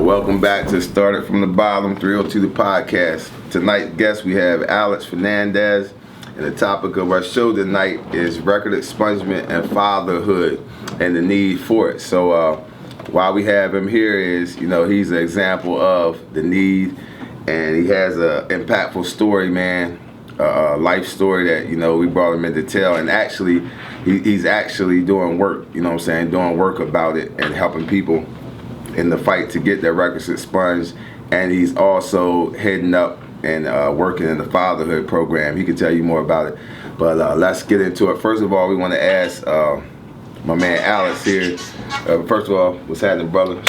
Welcome back to Started From the Bottom 302 the podcast. Tonight's guest we have Alex Fernandez, and the topic of our show tonight is record expungement and fatherhood and the need for it. So why we have him here is, he's an example of the need, and he has an impactful story, man, a life story that, we brought him in to tell, and actually he's actually doing work, doing work about it and helping people in the fight to get their records expunged. And he's also heading up and working in the Fatherhood program. He can tell you more about it, but let's get into it. First of all, we want to ask my man Alex here. First of all, what's happening, brother?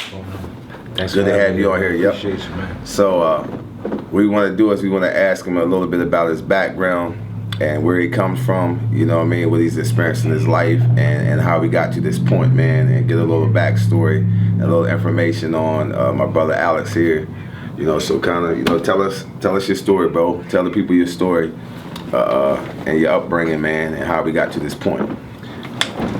Thanks. Good to have you on here. Yep. Appreciate you, man. So what we want to do is we want to ask him a little bit about his background and where he comes from, what he's experienced in his life, and how he got to this point, man, and get a little backstory, a little information on my brother Alex here, so kind of, tell us your story, bro. Tell the people your story and your upbringing, man, and how we got to this point.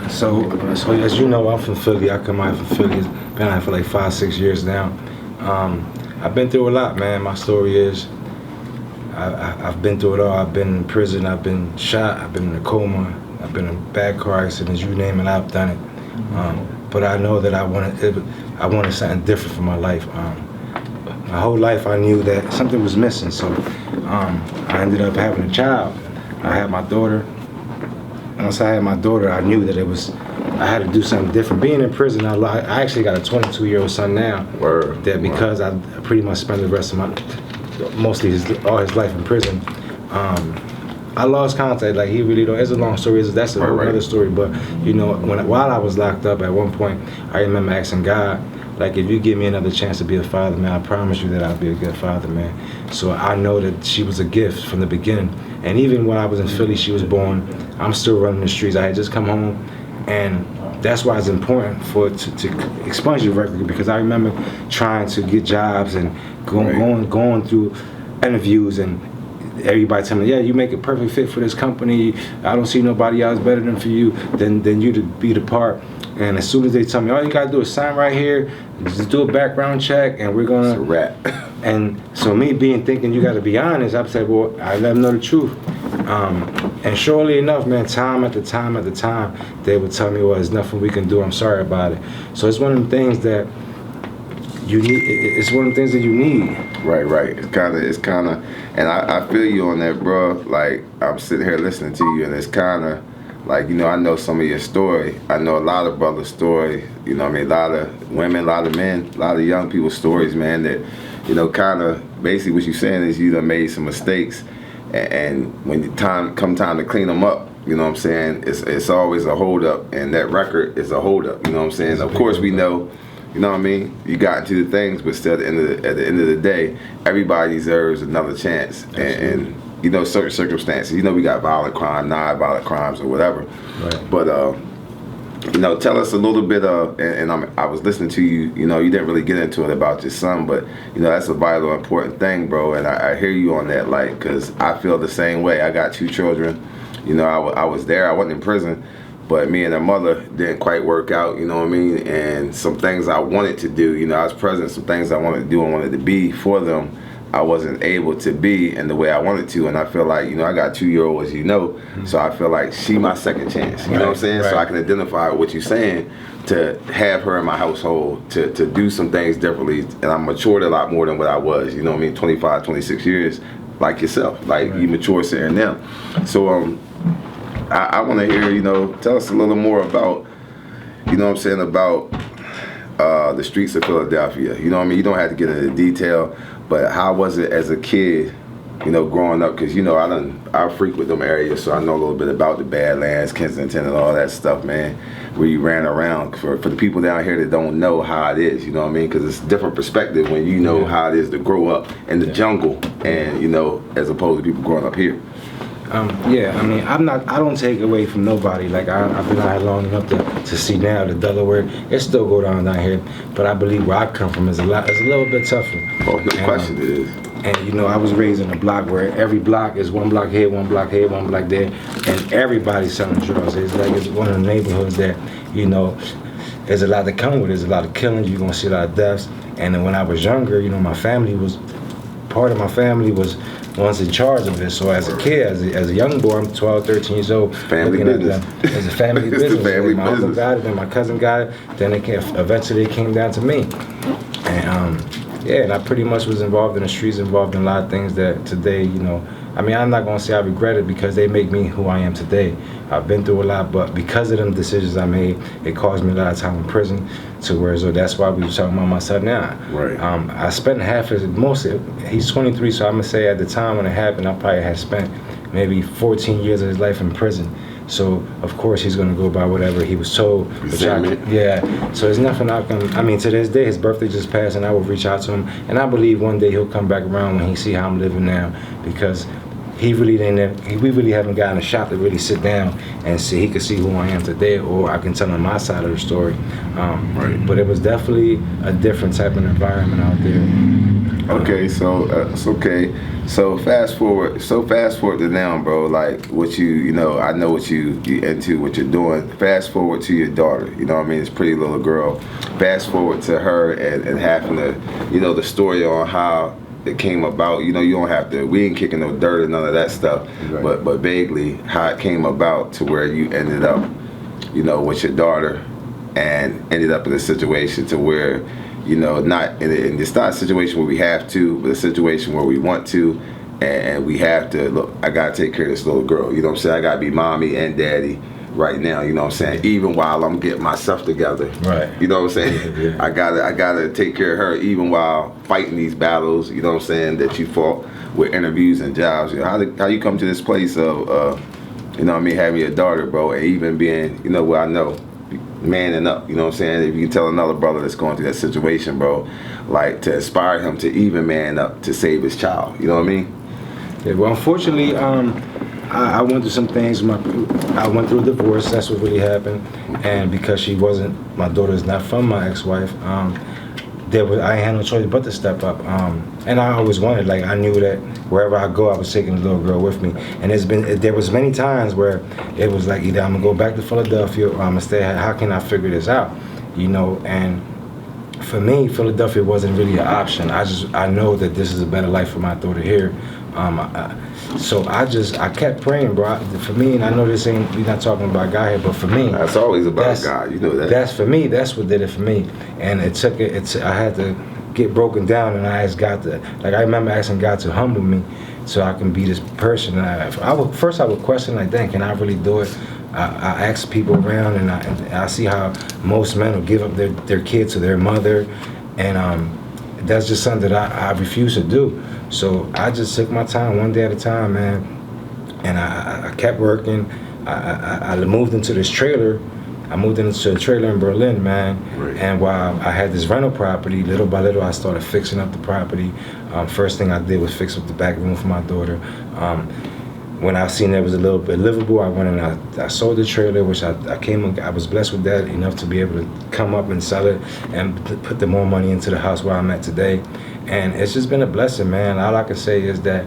So as you know, I'm from Philly. I come out from Philly. Been out for like 5-6 years now. I've been through a lot, man. My story is, I've been through it all. I've been in prison, I've been shot, I've been in a coma, I've been in bad car accidents, you name it, I've done it. But I know that I wanted something different for my life. My whole life I knew that something was missing, so I ended up having a child. I had my daughter. Once I had my daughter, I knew that I had to do something different. Being in prison, I actually got a 22-year-old son now. Word. That because I pretty much spent the rest of all his life in prison. I lost contact. Like, he really don't. It's a long story. That's another story. But while I was locked up, at one point, I remember asking God, like, if you give me another chance to be a father, man, I promise you that I'll be a good father, man. So I know that she was a gift from the beginning. And even when I was in Philly, she was born. I'm still running the streets. I had just come home, and that's why it's important for it to expunge your record, because I remember trying to get jobs and going through interviews, and everybody telling me, yeah, you make a perfect fit for this company. I don't see nobody else better than you to be the part. And as soon as they tell me, all you gotta do is sign right here, just do a background check, and we're gonna. It's a wrap. And so me thinking you gotta be honest, I said, well, I let them know the truth. And surely enough, man, time after time, they would tell me, well, there's nothing we can do. I'm sorry about it. So it's one of the things that you need. It's one of the things that you need. Right. It's kind of, and I feel you on that, bro. Like, I'm sitting here listening to you, and it's kind of like, I know some of your story. I know a lot of brothers' story. A lot of women, a lot of men, a lot of young people's stories, man. That, kind of basically what you're saying is you done made some mistakes, and when the time to clean them up, it's always a hold up, and that record is a hold up. Of course, we know. You got into the things, but still at the end of the day, everybody deserves another chance. And certain circumstances. We got violent crime, non-violent crimes, or whatever. Right. But tell us a little bit of. And I was listening to you. You didn't really get into it about your son, but that's a vital, important thing, bro. And I hear you on that, like, because I feel the same way. I got 2 children. I was there. I wasn't in prison. But me and her mother didn't quite work out, And some things I wanted to do, I was present, some things I wanted to do and wanted to be for them, I wasn't able to be in the way I wanted to. And I feel like, I got 2-year-olds, so I feel like she my second chance, you know what I'm saying? Right. So I can identify with what you're saying, to have her in my household, to do some things differently. And I'm matured a lot more than what I was, 25, 26 years, like yourself, like you mature sitting now. So, I want to hear, tell us a little more about, about the streets of Philadelphia. You don't have to get into detail, but how was it as a kid, growing up? Because, I frequent them areas, so I know a little bit about the Badlands, Kensington, and all that stuff, man, where you ran around. For the people down here that don't know how it is, because it's a different perspective when you know how it is to grow up in the jungle, and, as opposed to people growing up here. I don't take away from nobody. Like, I've been out here long enough to see now the Delaware. It still go down here, but I believe where I come from is a little bit tougher. Oh, no question it is. And I was raised in a block where every block is one block here, one block here, one block there, and everybody's selling drugs. It's like it's one of the neighborhoods that there's a lot that come with it. There's a lot of killings. You're gonna see a lot of deaths. And then when I was younger, you know, part of my family was ones in charge of it. So as a kid, as a young boy, I'm 12, 13 years old. Family business. It's a family It's business. the family my business. uncle got it, then my cousin got it. Then eventually it came down to me. And and I pretty much was involved in the streets, involved in a lot of things that today, you know, I mean, I'm not gonna say I regret it because they make me who I am today. I've been through a lot, but because of them decisions I made, it caused me a lot of time in prison. To where, so that's why we were talking about my son now. Right. I spent he's 23, so I'm gonna say at the time when it happened, I probably had spent maybe 14 years of his life in prison. So of course he's gonna go by whatever he was told. Yeah. So there's nothing I can. I mean, to this day, his birthday just passed, and I will reach out to him, and I believe one day he'll come back around when he see how I'm living now, because we really haven't gotten a shot to really sit down and see. He could see who I am today, or I can tell him my side of the story. Right. But it was definitely a different type of environment out there. Okay, so it's okay. So fast forward to now, bro. Like what you know, I know what you into, what you're doing. Fast forward to your daughter. You know what I mean? This pretty little girl. Fast forward to her and having the story on how it came about. You know, you don't have to. We ain't kicking no dirt or none of that stuff. Right. But vaguely how it came about to where you ended up, you know, with your daughter, and ended up in a situation to where, you know, not in it's not a situation where we have to, but a situation where we want to, and we have to. Look, I gotta take care of this little girl. You know what I'm saying? I gotta be mommy and daddy right now. You know what I'm saying? Even while I'm getting myself together. Right. You know what I'm saying? Yeah. I gotta take care of her even while fighting these battles. You know what I'm saying? That you fought with interviews and jobs. You know, how you come to this place of you know what I mean, having your daughter, bro, and even being, you know, what I know, manning up, you know what I'm saying? If you can tell another brother that's going through that situation, bro, like to inspire him to even man up to save his child, you know what I mean? Yeah, well, unfortunately, I went through some things. I went through a divorce. That's what really happened. And because my daughter is not from my ex-wife, I had no choice but to step up. And I always wanted, like, I knew that wherever I go, I was taking the little girl with me. And there was many times where it was like, either I'm gonna go back to Philadelphia or I'm gonna stay. How can I figure this out? You know, and for me, Philadelphia wasn't really an option. I know that this is a better life for my daughter here. So I kept praying, bro. For me, and I know we're not talking about God here, but for me, that's always about God. You know that. That's for me. That's what did it for me. And I had to get broken down, and I asked God I remember asking God to humble me so I can be this person. I would question, like, dang, can I really do it? I ask people around, and I see how most men will give up their kids to their mother, and that's just something that I refuse to do. So I just took my time, one day at a time, man, and I kept working. I moved into this trailer. I moved into a trailer in Berlin, man. Right. And while I had this rental property, little by little, I started fixing up the property. First thing I did was fix up the back room for my daughter. When I seen that it was a little bit livable, I went and I sold the trailer, which I was blessed with that enough to be able to come up and sell it and put the more money into the house where I'm at today. And it's just been a blessing, man. All I can say is that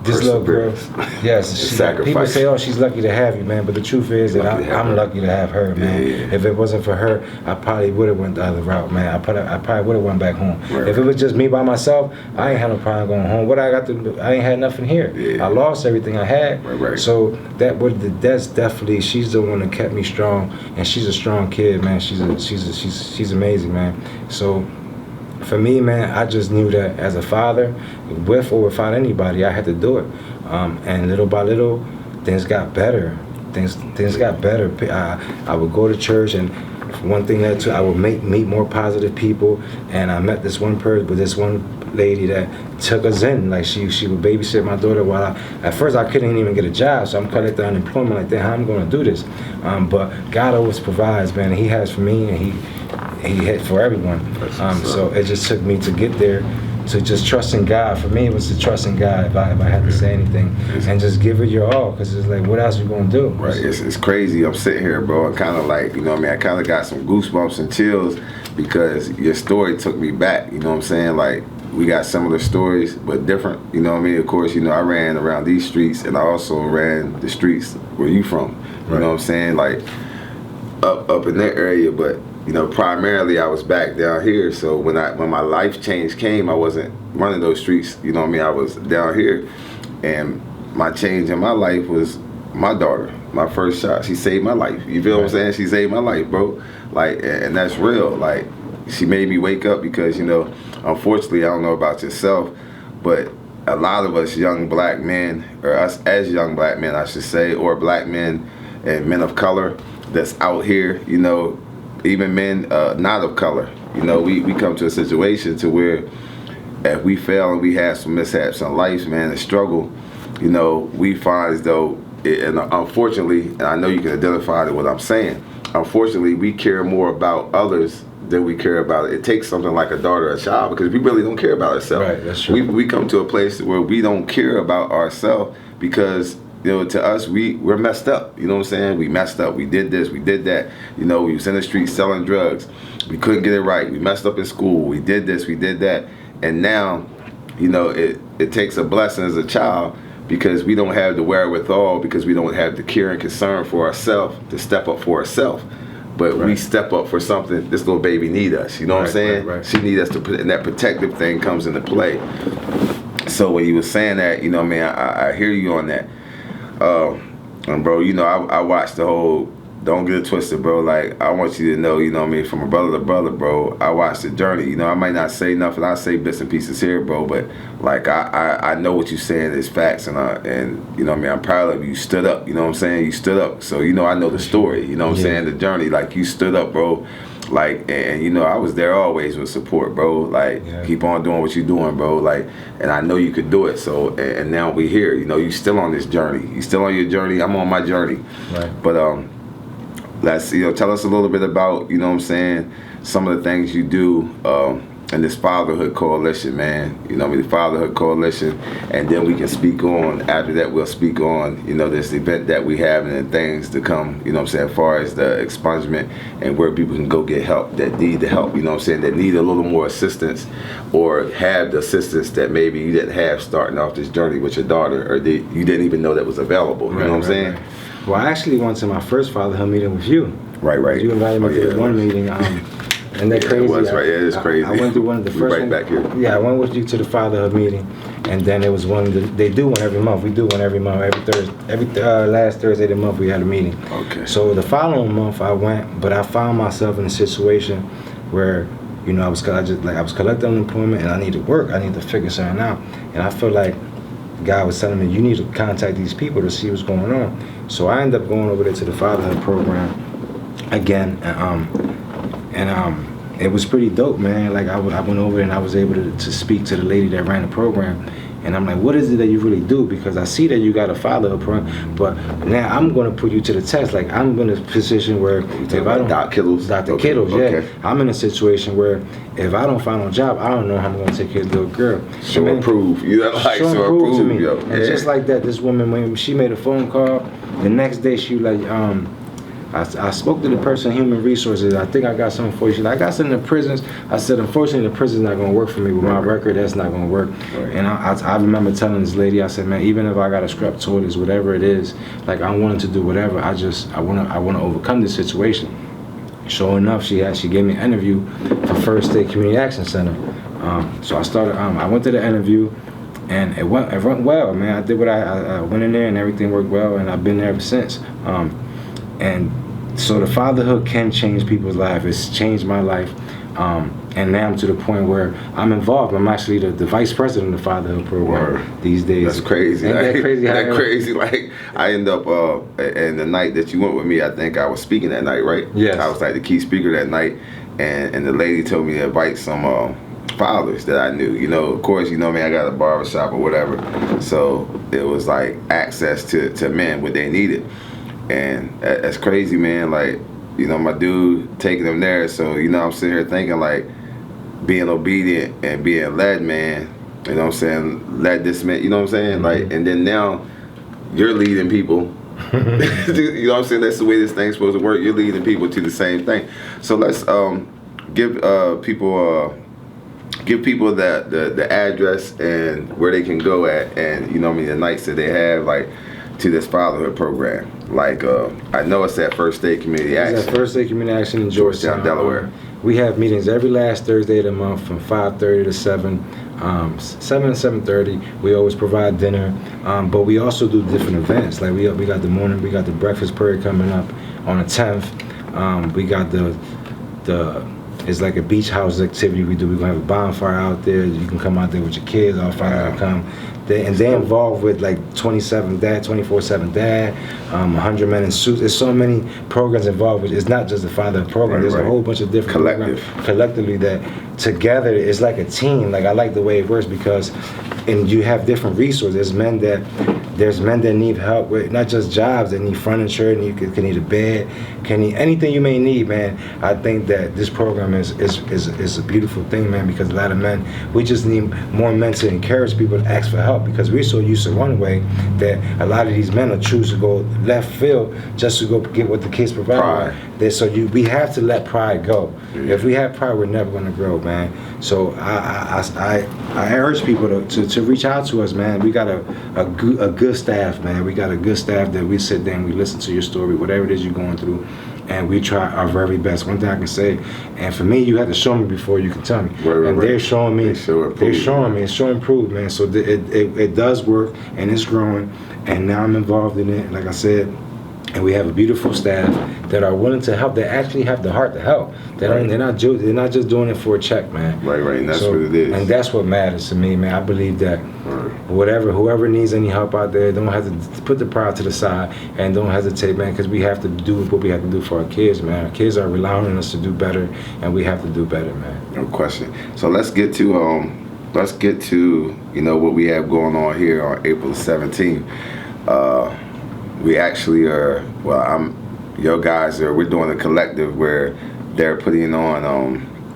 this little girl, yes, people say, oh, she's lucky to have you, man. But the truth is that I'm lucky to have her, man. Yeah. If it wasn't for her, I probably would have went the other route, man. I probably would have went back home. Right. If it was just me by myself, I ain't had no problem going home. What I got to do, I ain't had nothing here. Yeah. I lost everything I had. Right. So that's definitely, she's the one that kept me strong, and she's a strong kid, man. She's amazing, man. So for me, man, I just knew that as a father, with or without anybody, I had to do it. And little by little, things got better. Things got better. I would go to church, and one thing led to I would meet more positive people. And I met this one lady that took us in. Like she would babysit my daughter while at first I couldn't even get a job, so I'm collecting unemployment like that. How I'm gonna do this? But God always provides, man. He has for me, and He had for everyone. So it just took me to get there, to just trust in God. For me, it was to trust in God if I had to say anything, and just give it your all, because it's like, what else you gonna do? Right, it's crazy. I'm sitting here, bro, and kind of like, you know what I mean, I kind of got some goosebumps and chills because your story took me back, you know what I'm saying? Like, we got similar stories, but different, you know what I mean? Of course, you know, I ran around these streets, and I also ran the streets where you from, you know what I'm saying? Like, up in that area, but primarily I was back down here. So when my life change came, I wasn't running those streets. You know what I mean? I was down here, and my change in my life was my daughter. My first shot, she saved my life. You feel what I'm saying? She saved my life, bro. Like, and that's real. Like, she made me wake up because unfortunately, I don't know about yourself, but a lot of us young black men, or us as young black men, I should say, or black men and men of color that's out here, even men not of color, we come to a situation to where if we fail and we have some mishaps in life, man, and struggle, we find as though, and unfortunately, and I know you can identify with what I'm saying, unfortunately, we care more about others than we care about it. It takes something like a daughter or a child because we really don't care about ourselves. Right, that's true. We come to a place where we don't care about ourselves because to us, we're messed up. You know what I'm saying? We messed up. We did this. We did that. We was in the street selling drugs. We couldn't get it right. We messed up in school. We did this. We did that. And now, it takes a blessing as a child because we don't have the wherewithal, because we don't have the care and concern for ourselves to step up for ourselves. But we step up for something. This little baby need us. You know what I'm saying? Right. She need us to put, and that protective thing comes into play. So when you were saying that, I hear you on that. And bro, I watched the whole, don't get it twisted, bro. Like, I want you to know, from a brother to brother, bro, I watched the journey. I might not say nothing. I say bits and pieces here, bro, but like, I know what you're saying is facts, and I'm proud of you. You stood up, you know what I'm saying? You stood up. So, I know the story, you know what I'm saying? The journey, like, you stood up, bro. Like, and I was there always with support, bro. Like, keep on doing what you're doing, bro. Like, and I know you could do it. So, and now we here. You still on this journey. You still on your journey. I'm on my journey. Right. But let's tell us a little bit about what I'm saying, some of the things you do in this Fatherhood Coalition, man. The Fatherhood Coalition, and then we can speak on, after that we'll speak on this event that we have and things to come, as far as the expungement and where people can go get help that need the help, that need a little more assistance or have the assistance that maybe you didn't have starting off this journey with your daughter, or you didn't even know that was available. You know what I'm saying? Right. Well, I actually went to my first fatherhood meeting with you. Right. You invited me to one meeting. And that crazy. It was, right? Yeah, it's crazy. I went to one of the first. Right back here. Yeah, I went with you to the fatherhood meeting, and then it was they do one every month. We do one every month. Every Thursday, last Thursday of the month we had a meeting. Okay. So the following month I went, but I found myself in a situation where I was collecting unemployment and I needed work. I needed to figure something out, and I felt like God was telling me you need to contact these people to see what's going on. So I ended up going over there to the fatherhood program again, and it was pretty dope, man. Like I went over there and I was able to speak to the lady that ran the program, and I'm like, what is it that you really do? Because I see that you got a fatherhood program, but now I'm going to put you to the test. Like, I'm in a position where if I don't, Dr. Kittles, yeah, I'm in a situation where if I don't find a job, I don't know how I'm going to take care of this little girl. Show and prove. Show and prove to me. Yo. And just like that, this woman, when she made a phone call, the next day she was like, I spoke to the person in human resources. I think I got something for you. She's like, I got something in the prisons. I said, unfortunately, the prison's not going to work for me with my record. That's not going to work. Right. And I remember telling this lady, I said, man, even if I got to scrap toilets, whatever it is, like I wanted to do whatever. I want to overcome this situation. Sure enough, she gave me an interview for First State Community Action Center. So I went to the interview, and it went well, man. I did what I went in there, and everything worked well, and I've been there ever since. And so the fatherhood can change people's lives. It's changed my life. And now I'm to the point where I'm involved. I'm actually the vice president of the fatherhood program these days. That's crazy. Ain't that crazy? That crazy. Like, I end up, and the night that you went with me, I think I was speaking that night, right? Yes. I was like the key speaker that night, and the lady told me to invite some fathers that I knew. Of course, me, I got a barbershop or whatever. So it was like access to men, what they needed. And that's crazy, man. Like, my dude taking them there. So, I'm sitting here thinking, like, being obedient and being led, man. You know what I'm saying? Led this man, you know what I'm saying? Mm-hmm. Like, and then now you're leading people. You know what I'm saying? That's the way this thing's supposed to work. You're leading people to the same thing. So let's give people the address and where they can go at, and the nights that they have, like, to this fatherhood program? Like, I know it's at First State Community Action. It's at First State Community Action in Georgetown, Delaware. We have meetings every last Thursday of the month from 5:30 to 7. 7 to 7:30. We always provide dinner, but we also do different events. Like we got the morning, we got the breakfast parade coming up on the 10th. We got the it's like a beach house activity we do. We're gonna have a bonfire out there. You can come out there with your kids. All five of them come. They're involved with like 24/7 dad, 100 men in suits. There's so many programs involved. It's not just the father program. There's a whole bunch of different programs collectively that together it's like a team. Like I like the way it works because, and you have different resources. There's men that need help with not just jobs. They need furniture. And you can need a bed. Can need anything you may need, man. I think that this program is a beautiful thing, man. Because a lot of men, we just need more men to encourage people to ask for help. Because we're so used to one way that a lot of these men will choose to go left field just to go get what the kids provide. We have to let pride go. Yeah. If we have pride, we're never going to grow, man. So I urge people to reach out to us, man. We got a good staff, man. We got a good staff that we sit there and we listen to your story, whatever it is you're going through, and we try our very best. One thing I can say, and for me, you have to show me before you can tell me. They're showing me. They're showing me. It's showing proof, man. So it does work, and it's growing, and now I'm involved in it. Like I said. And we have a beautiful staff that are willing to help. They actually have the heart to help. They're not just doing it for a check, man. Right. And that's what it is. And that's what matters to me, man. I believe that whoever needs any help out there, don't have to put the pride to the side and don't hesitate, man. Because we have to do what we have to do for our kids, man. Our kids are relying on us to do better, and we have to do better, man. No question. So let's get to what we have going on here on April 17th. We actually we're doing a collective where they're putting on,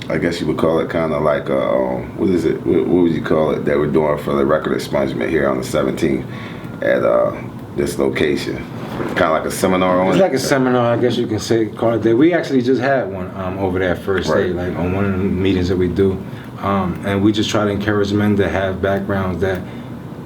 I guess you would call it kind of like, what is it? What would you call it that we're doing for the Record Expungement here on the 17th at this location? Kind of like a seminar on it? It's like a seminar, I guess you can call it that. We actually just had one over there at First State, like on one of the meetings that we do. And we just try to encourage men to have backgrounds that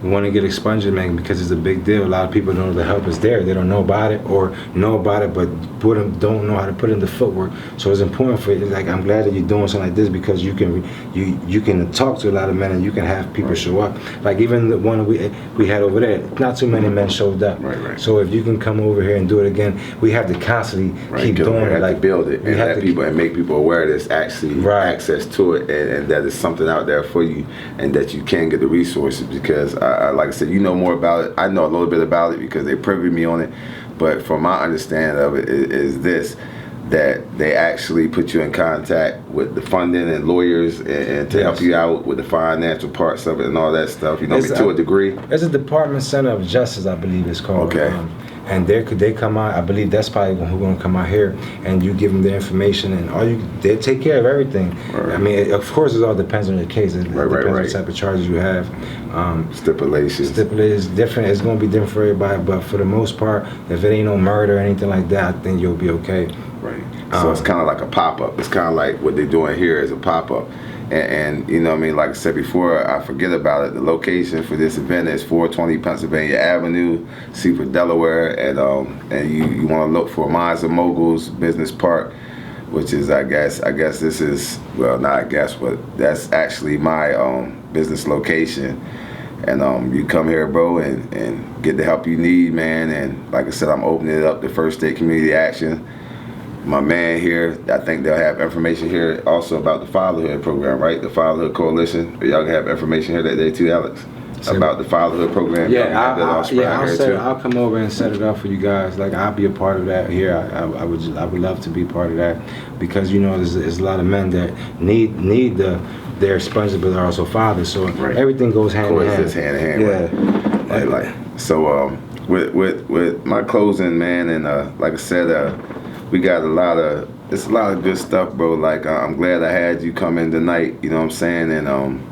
want to get expungement because it's a big deal. A lot of people don't know the help is there. They don't know about it or know about it, but don't know how to put in the footwork. So it's important for you. Like I'm glad that you're doing something like this because you can talk to a lot of men and you can have people show up. Like even the one we had over there, not too many men showed up. Right. So if you can come over here and do it again, we have to constantly keep doing it. Like build it and let people and make people aware there's actually access to it and that there's something out there for you and that you can get the resources because. Like I said, you know more about it. I know a little bit about it because they privy me on it. But from my understanding of it is this, that they actually put you in contact with the funding and lawyers and to help you out with the financial parts of it and all that stuff. You know, to a degree. There's a Department Center of Justice, I believe it's called. Okay. And they come out. I believe that's probably who's going to come out here, and you give them the information, and they take care of everything. Right. I mean, of course, it all depends on your case. It depends on what type of charges you have. Stipulations different. It's going to be different for everybody, but for the most part, if it ain't no murder or anything like that, I think you'll be okay. Right. So it's kind of like a pop-up. It's kind of like what they're doing here is a pop-up. And you know what I mean, like I said before, I forget about it. The location for this event is 420 Pennsylvania Avenue, Seaford, Delaware, and you want to look for Minds of Moguls Business Park, which is I guess this is not I guess, but that's actually my business location. And you come here, bro, and get the help you need, man. And like I said, I'm opening it up to First State Community Action. My man here, I think they'll have information here also about the Fatherhood program, right? The Fatherhood Coalition. Y'all can have information here that day too, Alex, about the Fatherhood program. I'll come over and set it up for you guys. Like I'll be a part of that here. I would love to be part of that because you know there's a lot of men that need their sponsors, but they're also fathers. So everything goes hand in hand. Hand in hand. Right. So with my closing, man, and like I said, we got a lot of good stuff, bro. Like I'm glad I had you come in tonight. You know what I'm saying? And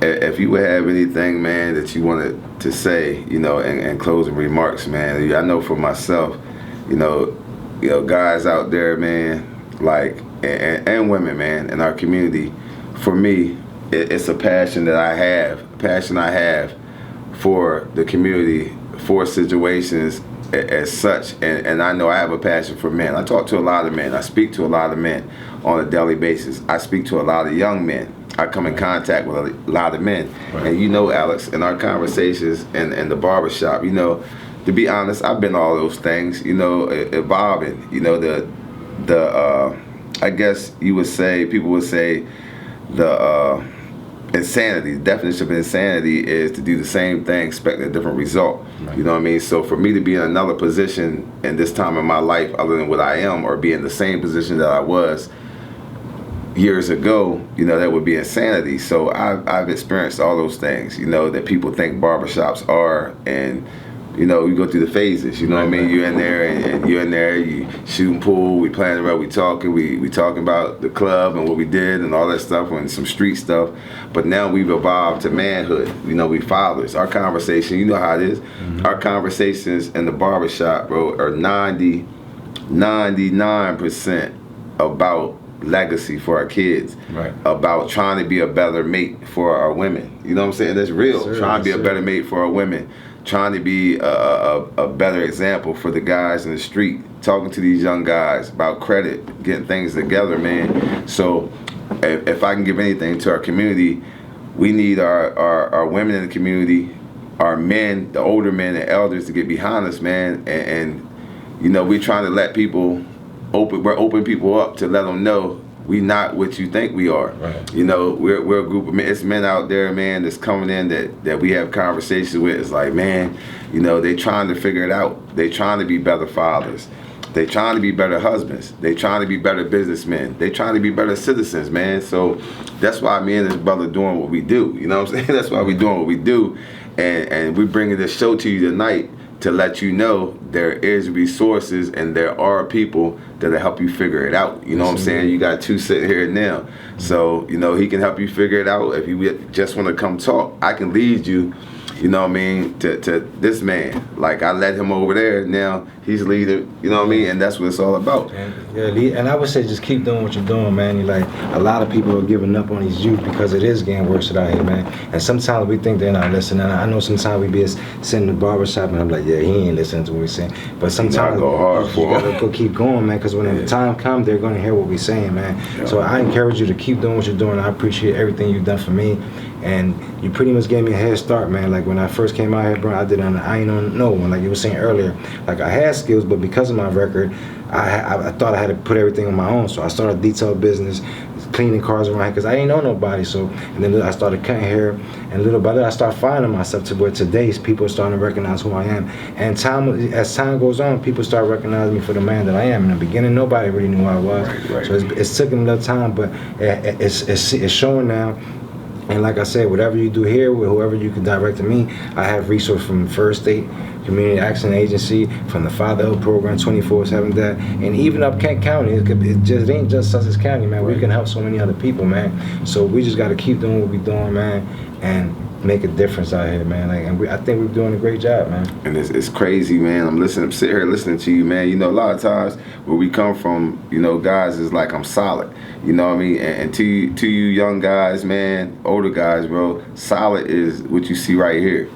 if you would have anything, man, that you wanted to say, you know, and closing remarks, man. I know for myself, you know, guys out there, man, like and women, man, in our community. For me, it's a passion that I have, for the community, for situations as such, and I know I have a passion for men. I talk to a lot of men. I speak to a lot of men on a daily basis. I speak to a lot of young men. I come in contact with a lot of men. Right. And you know, Alex, in our conversations in the barbershop, you know, to be honest, I've been all those things, you know, evolving. You know, the I guess you would say, people would say, the insanity, the definition of insanity is to do the same thing expecting a different result. Right. You know what I mean? So for me to be in another position in this time in my life other than what I am, or be in the same position that I was years ago, you know, that would be insanity. So I've experienced all those things, you know, that people think barbershops are, and you know, we go through the phases, you know what I mean? You're in there and you're in there, you shooting pool, we playing around, we talking about the club and what we did and all that stuff and some street stuff. But now we've evolved to manhood. You know, we fathers. Our conversation, you know how it is. Mm-hmm. Our conversations in the barbershop, bro, are 99% about legacy for our kids, right? About trying to be a better mate for our women. You know what I'm saying? That's real. Yes, trying to be a better mate for our women. Trying to be a better example for the guys in the street, talking to these young guys about credit, getting things together, man. So if I can give anything to our community, we need our women in the community, our men, the older men and elders to get behind us, man. And you know, we're trying to let people we're opening people up to let them know we not what you think we are. Right. You know, we're a group of men. It's men out there, man, that's coming in that we have conversations with. It's like, man, you know, they trying to figure it out. They trying to be better fathers. They trying to be better husbands. They trying to be better businessmen. They trying to be better citizens, man. So that's why me and this brother doing what we do. You know what I'm saying? That's why we doing what we do. And we bringing this show to you tonight to let you know there is resources and there are people that'll help you figure it out. You know what I'm saying? You got two sitting here now. So, you know, he can help you figure it out. If you just want to come talk, I can lead you, you know what I mean, to this man. Like, I let him over there, now he's leading, you know what I mean? And that's what it's all about. And I would say just keep doing what you're doing, man. You're like, a lot of people are giving up on these youth because it is getting worse out here, man. And sometimes we think they're not listening. I know sometimes we be sitting in the barbershop and I'm like, yeah, he ain't listening to what we're saying. But sometimes go hard for you gotta go keep going, man, because when the time comes, they're gonna hear what we're saying, man. Yeah. So I encourage you to keep doing what you're doing. I appreciate everything you've done for me. And you pretty much gave me a head start, man. Like when I first came out here, bro, I did I ain't on no one, like you were saying earlier. Like I had skills, but because of my record, I thought I had to put everything on my own. So I started a detail business, cleaning cars around here, because I ain't know nobody. So, and then I started cutting hair, and little by little I started finding myself to where today's people are starting to recognize who I am. And as time goes on, people start recognizing me for the man that I am. In the beginning, nobody really knew who I was. Right. So it's taken a little time, but it's showing now. And like I said, whatever you do here, with whoever you can direct to me, I have resources from the First State Community Action Agency, from the Fatherhood program, 24/7 that, and even up Kent County. It ain't just Sussex County, man. Right. We can help so many other people, man. So we just got to keep doing what we're doing, man, and make a difference out here, man. Like, and I think we're doing a great job, man. And it's crazy, man. I'm sitting here listening to you, man. You know, a lot of times where we come from, you know, guys is like, I'm solid. You know what I mean? And to you young guys, man, older guys, bro, solid is what you see right here.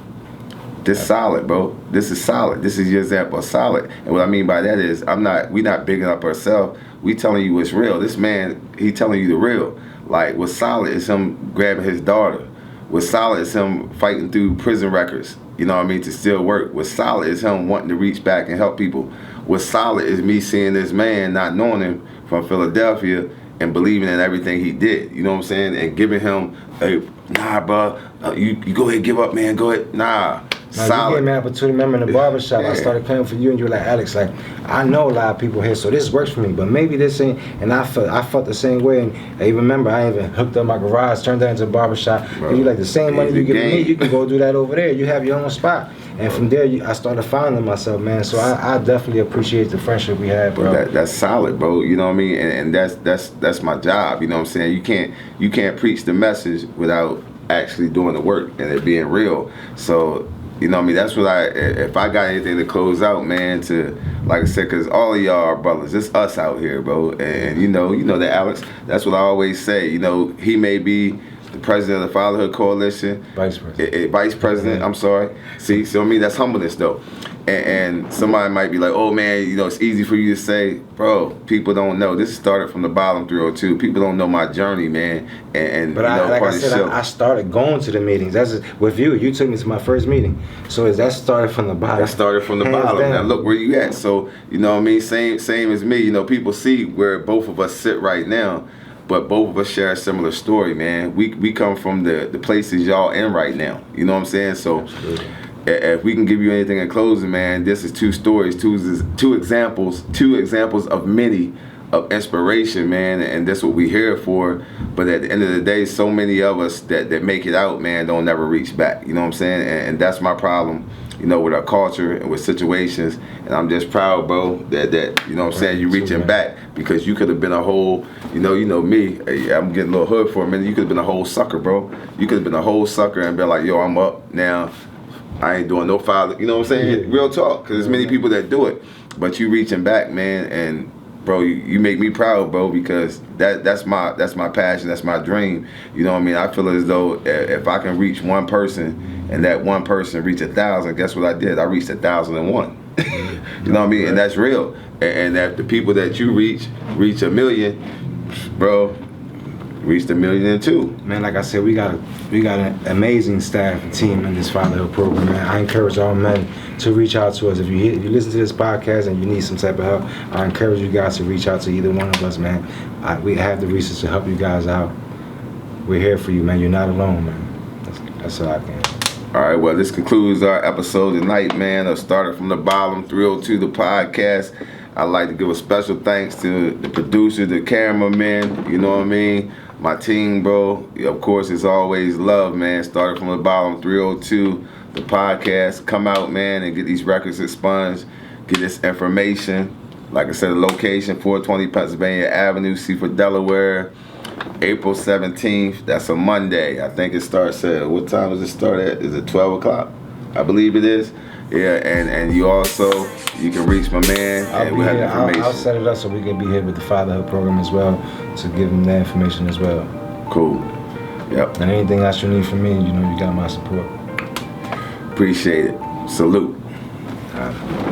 This solid, bro. This is solid. This is your example of solid. And what I mean by that is we not bigging up ourselves. We telling you what's real. This man, he telling you the real. Like, what's solid is him grabbing his daughter. What's solid is him fighting through prison records, you know what I mean, to still work. What's solid is him wanting to reach back and help people. What's solid is me seeing this man, not knowing him, from Philadelphia, and believing in everything he did, you know what I'm saying, and giving him, hey, nah, bro, you go ahead, give up, man, go ahead, nah. Now, solid. You gave me an opportunity. Remember in the barbershop, I started playing for you, and you were like, Alex, like, I know a lot of people here, so this works for me, but maybe this ain't. And I felt the same way. And I even remember I even hooked up my garage, turned that into a barbershop. And you like, the same money you give me, you can go do that over there. You have your own spot. And from there, I started finding myself, man. So I definitely appreciate the friendship we had, bro. That's solid, bro. You know what I mean? And that's my job. You know what I'm saying? You can't preach the message without actually doing the work and it being real. So, you know what I mean? That's what if I got anything to close out, man, to, like I said, because all of y'all are brothers. It's us out here, bro. And you know that, Alex, that's what I always say. You know, he may be the president of the Fatherhood Coalition. Vice president. Vice president, I'm sorry. See, so I mean, that's humbleness, though. And somebody might be like, oh, man, you know, it's easy for you to say. Bro, people don't know. This started from the bottom 302. People don't know my journey, man. But I started going to the meetings. That's with you. You took me to my first meeting. So that started from the bottom. That started from the bottom. Now look where you at. So, you know what I mean? Same as me. You know, people see where both of us sit right now. But both of us share a similar story, man. We come from the places y'all in right now. You know what I'm saying? So absolutely. If we can give you anything in closing, man, this is two stories, two examples of many of inspiration, man, and that's what we here for. But at the end of the day, so many of us that make it out, man, don't never reach back. You know what I'm saying? And that's my problem, you know, with our culture and with situations. And I'm just proud, bro, that you know what I'm saying, you reaching back, because you could have been a whole, you know me, I'm getting a little hood for a minute, you could have been a whole sucker, bro. You could have been a whole sucker and been like, yo, I'm up now. I ain't doing no father, you know what I'm saying? Real talk, because there's many people that do it. But you reaching back, man, and bro, you make me proud, bro, because that's my passion, that's my dream. You know what I mean? I feel as though if I can reach one person and that one person reach 1,000, guess what I did? I reached 1,001. You know what I mean? And that's real. And if the people that you reach 1 million, bro, reached 1 million too. Man, like I said, we got an amazing staff and team in this fatherhood program, man. I encourage all men to reach out to us. If you listen to this podcast and you need some type of help, I encourage you guys to reach out to either one of us, man. We have the resources to help you guys out. We're here for you, man. You're not alone, man. That's all I can. All right, well, this concludes our episode tonight, man. I started from the bottom, 302, the podcast. I'd like to give a special thanks to the producer, the cameraman, you know what I mean? My team, bro. Of course, it's always love, man. Started from the bottom, 302, the podcast. Come out, man, and get these records expunged. Get this information. Like I said, the location, 420 Pennsylvania Avenue, Seaford, Delaware. April 17th. That's a Monday. I think it starts at, what time does it start at? Is it 12 o'clock? I believe it is. Yeah, and you can reach my man, and we have information. I'll set it up so we can be here with the Fatherhood program as well, to give them that information as well. Cool. Yep. And anything else you need from me, you know you got my support. Appreciate it. Salute. All right.